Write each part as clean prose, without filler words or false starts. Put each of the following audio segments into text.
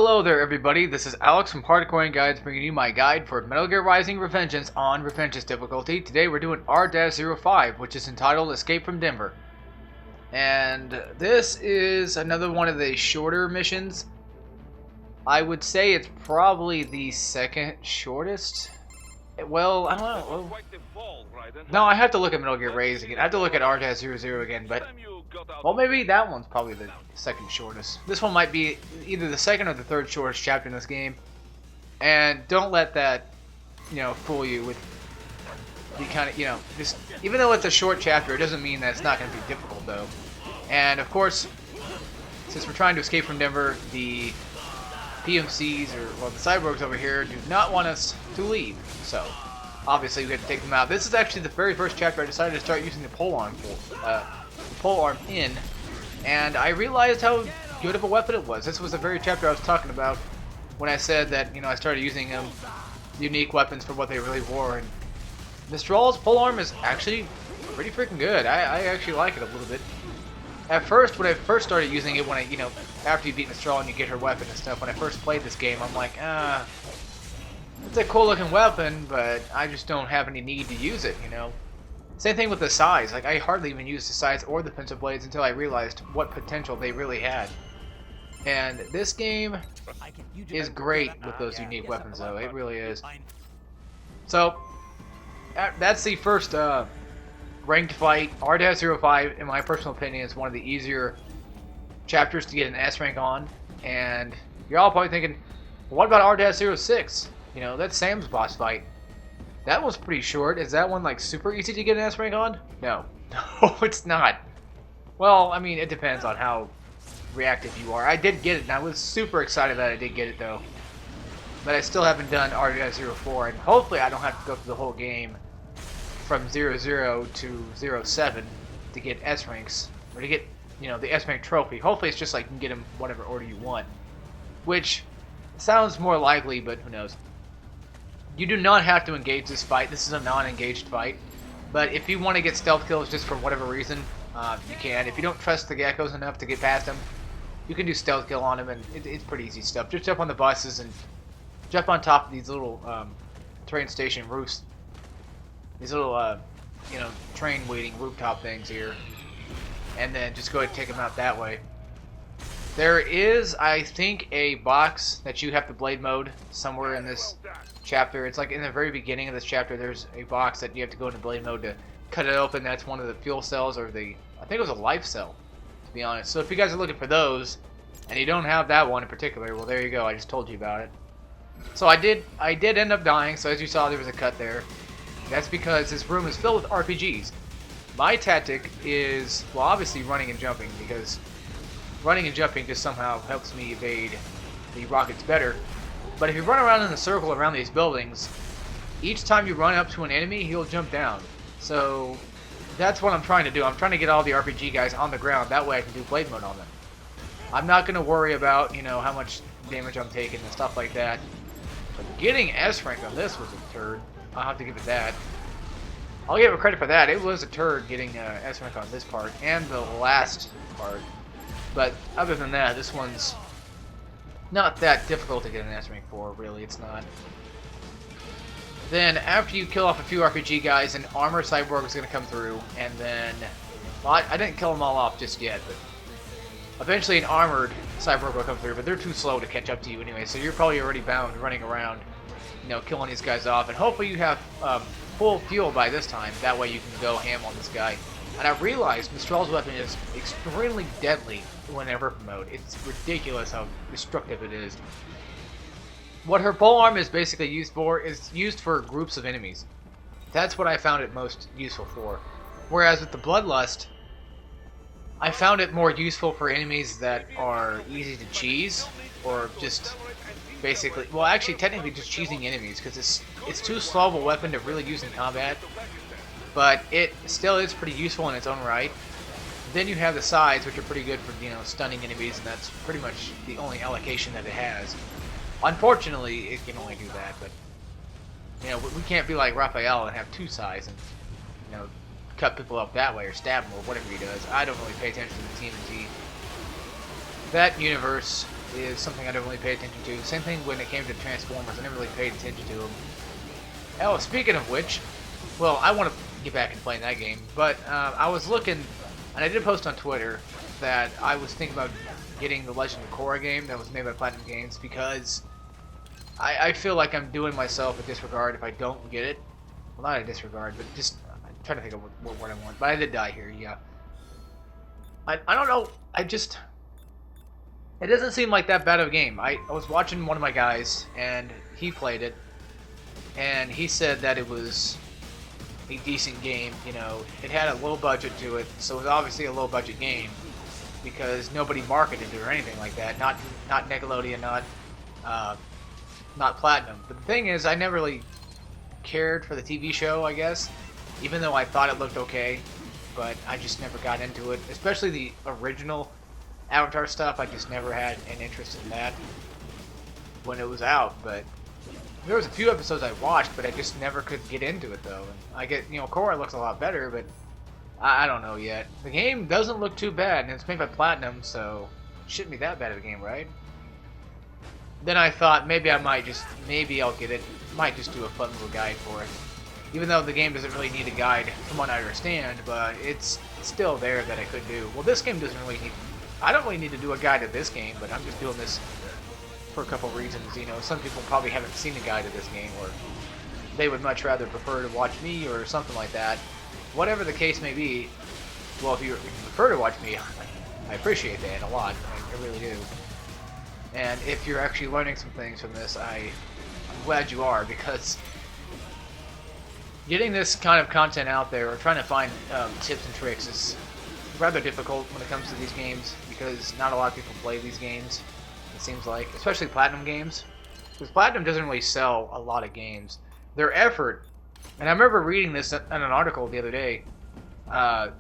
Hello there everybody, this is Alex from Hardcore Guides bringing you my guide for Metal Gear Rising Revengeance on Revengeance difficulty. Today we're doing R-05, which is entitled Escape from Denver. And this is another one of the shorter missions. I would say it's probably the second shortest. Well, I don't know. No, I have to look at Metal Gear Rising again. I have to look at R-00 again, but... Well, maybe that one's probably the second shortest. This one might be either the second or the third shortest chapter in this game. And don't let that, fool you with the kind of, just... Even though it's a short chapter, it doesn't mean that it's not going to be difficult, though. And, of course, since we're trying to escape from Denver, the PMCs, the cyborgs over here, do not want us to leave. So, obviously, we have to take them out. This is actually the very first chapter I decided to start using the polearm in, and I realized how good of a weapon it was. This was the very chapter I was talking about when I said that, I started using unique weapons for what they really were, and Mistral's polearm is actually pretty freaking good. I actually like it a little bit. At first, when I first started using it, after you beat Mistral and you get her weapon and stuff, when I first played this game, I'm like, it's a cool looking weapon, but I just don't have any need to use it, Same thing with the size. I hardly even used the size or the pencil blades until I realized what potential they really had. And this game is great with those unique weapons, though. It really is. So, that's the first ranked fight. R-05, in my personal opinion, is one of the easier chapters to get an S rank on. And you're all probably thinking, well, what about R-06? That's Sam's boss fight. That was pretty short. Is that one super easy to get an S rank on? No. No, it's not. Well, I mean, it depends on how reactive you are. I did get it, and I was super excited that I did get it, though. But I still haven't done R-04, and hopefully I don't have to go through the whole game from 00 to 07 to get S ranks, or to get, the S rank trophy. Hopefully it's just you can get them whatever order you want. Which sounds more likely, but who knows. You do not have to engage this fight. This is a non-engaged fight. But if you want to get stealth kills just for whatever reason, you can. If you don't trust the geckos enough to get past them, you can do stealth kill on them, and it's pretty easy stuff. Just jump on the buses and jump on top of these little train station roofs. These little, train waiting rooftop things here. And then just go ahead and take them out that way. There is, I think, a box that you have to blade mode somewhere in this chapter. It's in the very beginning of this chapter, there's a box that you have to go into blade mode to cut it open. That's one of the fuel cells, or I think it was a life cell, to be honest. So if you guys are looking for those, and you don't have that one in particular, well, there you go. I just told you about it. So I did end up dying, so as you saw, there was a cut there. That's because this room is filled with RPGs. My tactic is, well, obviously running and jumping, because running and jumping just somehow helps me evade the rockets better. But if you run around in a circle around these buildings, each time you run up to an enemy, he'll jump down. So that's what I'm trying to do. I'm trying to get all the RPG guys on the ground. That way I can do blade mode on them. I'm not going to worry about, how much damage I'm taking and stuff like that. But getting S rank on this was a turd. I'll have to give it that. I'll give it credit for that. It was a turd getting S rank on this part and the last part. But other than that, this one's not that difficult to get an S rank for, really. It's not. Then, after you kill off a few RPG guys, an armor cyborg is going to come through, and then... Well, I didn't kill them all off just yet, but... Eventually an armored cyborg will come through, but they're too slow to catch up to you anyway, so you're probably already bound running around, killing these guys off. And hopefully you have full fuel by this time, that way you can go ham on this guy. And I realized Mistral's weapon is extremely deadly when in Earth mode. It's ridiculous how destructive it is. What her polearm is basically used for is used for groups of enemies. That's what I found it most useful for. Whereas with the Bloodlust, I found it more useful for enemies that are easy to cheese, or just basically, well, actually technically just cheesing enemies, because it's too slow of a weapon to really use in combat. But it still is pretty useful in its own right. Then you have the sides, which are pretty good for, stunning enemies, and that's pretty much the only allocation that it has. Unfortunately, it can only do that, but, we can't be like Raphael and have two sides and, cut people up that way or stab them or whatever he does. I don't really pay attention to the TMNT. That universe is something I don't really pay attention to. Same thing when it came to Transformers. I never really paid attention to them. Oh, speaking of which, well, I want to get back and playing that game, but I was looking, and I did post on Twitter that I was thinking about getting the Legend of Korra game that was made by Platinum Games, because I feel like I'm doing myself a disregard if I don't get it. Well, not a disregard, but just I'm trying to think of what word I want. But I did die here, yeah. I don't know. It doesn't seem like that bad of a game. I was watching one of my guys, and he played it, and he said that it was a decent game. You know, it had a low budget to it, so it was obviously a low budget game because nobody marketed it or anything like that. Not Nickelodeon, not Platinum. But the thing is, I never really cared for the TV show, I guess, even though I thought it looked okay, but I just never got into it. Especially the original Avatar stuff, I just never had an interest in that when it was out. But there was a few episodes I watched, but I just never could get into it though. And I get, you know, Korra looks a lot better, but I don't know yet. The game doesn't look too bad, and it's made by Platinum, so it shouldn't be that bad of a game, right? Then I thought maybe I'll get it. Might just do a fun little guide for it. Even though the game doesn't really need a guide, from what I understand, but it's still there that I could do. Well, this game doesn't really need... I don't really need to do a guide to this game, but I'm just doing this for a couple reasons. You know, some people probably haven't seen a guide to this game, or they would much rather prefer to watch me or something like that. Whatever the case may be, well, if you prefer to watch me, I appreciate that a lot. I really do. And if you're actually learning some things from this, I'm glad you are, because getting this kind of content out there or trying to find tips and tricks is rather difficult when it comes to these games, because not a lot of people play these games, it seems like, especially Platinum games, because Platinum doesn't really sell a lot of games. Their effort, and I remember reading this in an article the other day, I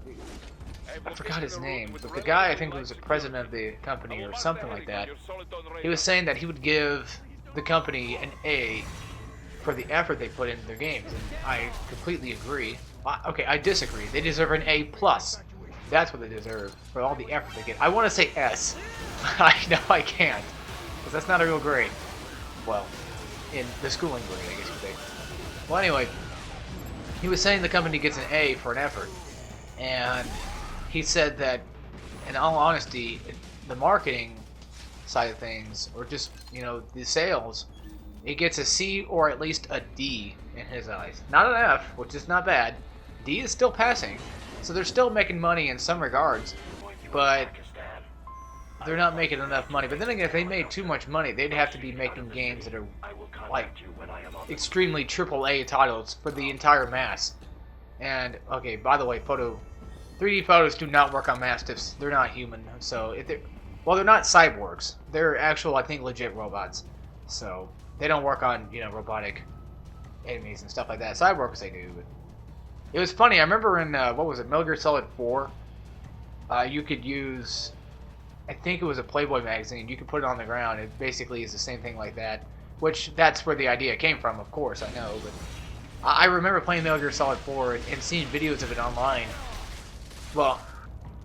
forgot his name, but the guy, I think, was the president of the company or something like that. He was saying that he would give the company an A for the effort they put into their games, and I completely agree. Okay, I disagree. They deserve an A+. That's what they deserve, for all the effort they get. I want to say S. I know I can't, because that's not a real grade. Well, in the schooling grade, I guess you could say. Well, anyway, he was saying the company gets an A for an effort, and he said that, in all honesty, the marketing side of things, or just, you know, the sales, it gets a C or at least a D in his eyes. Not an F, which is not bad. D is still passing, so they're still making money in some regards, but they're not making enough money. But then again, if they made too much money, they'd have to be making games that are like extremely AAA titles for the entire mass. And okay, by the way, 3D photos do not work on Mastiffs. They're not human, so if they're, well, they're not cyborgs. They're actual, I think, legit robots. So they don't work on, you know, robotic enemies and stuff like that. Cyborgs they do. But it was funny. I remember in what was it, Metal Gear Solid 4, you could use, I think it was a Playboy magazine. You could put it on the ground. It basically is the same thing like that. Which that's where the idea came from, of course. I know, but I remember playing Metal Gear Solid 4 and seeing videos of it online. Well,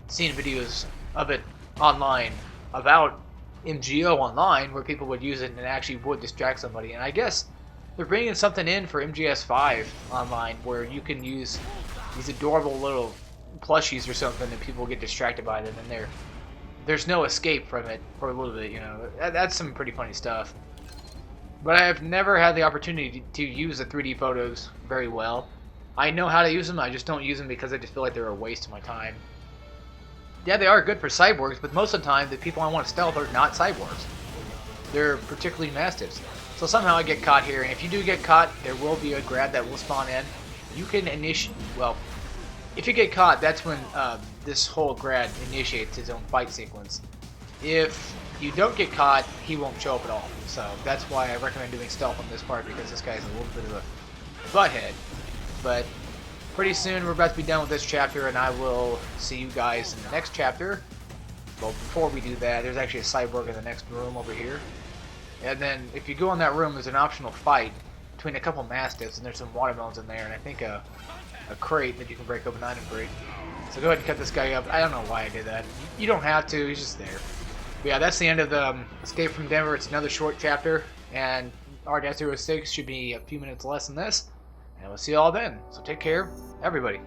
seeing videos of it online about MGO online, where people would use it and actually would distract somebody. And I guess they're bringing something in for MGS5 online, where you can use these adorable little plushies or something, and people get distracted by them, and there's no escape from it for a little bit. You know, that's some pretty funny stuff. But I have never had the opportunity to use the 3D photos very well. I know how to use them, I just don't use them because I just feel like they're a waste of my time. Yeah, they are good for cyborgs, but most of the time the people I want to stealth are not cyborgs. They're particularly Mastiffs. So somehow I get caught here, and if you do get caught, there will be a grab that will spawn in. You can initiate, well, if you get caught, that's when this whole grad initiates his own fight sequence. If you don't get caught, he won't show up at all. So that's why I recommend doing stealth on this part, because this guy's a little bit of a butthead. But pretty soon we're about to be done with this chapter, and I will see you guys in the next chapter. Well, before we do that, there's actually a cyborg in the next room over here. And then if you go in that room, there's an optional fight between a couple Mastiffs, and there's some watermelons in there, and I think a crate that you can break open, an item crate. So go ahead and cut this guy up. I don't know why I did that. You don't have to, he's just there. But yeah, that's the end of the Escape from Denver. It's another short chapter, and R-06 should be a few minutes less than this. And we'll see you all then. So take care, everybody.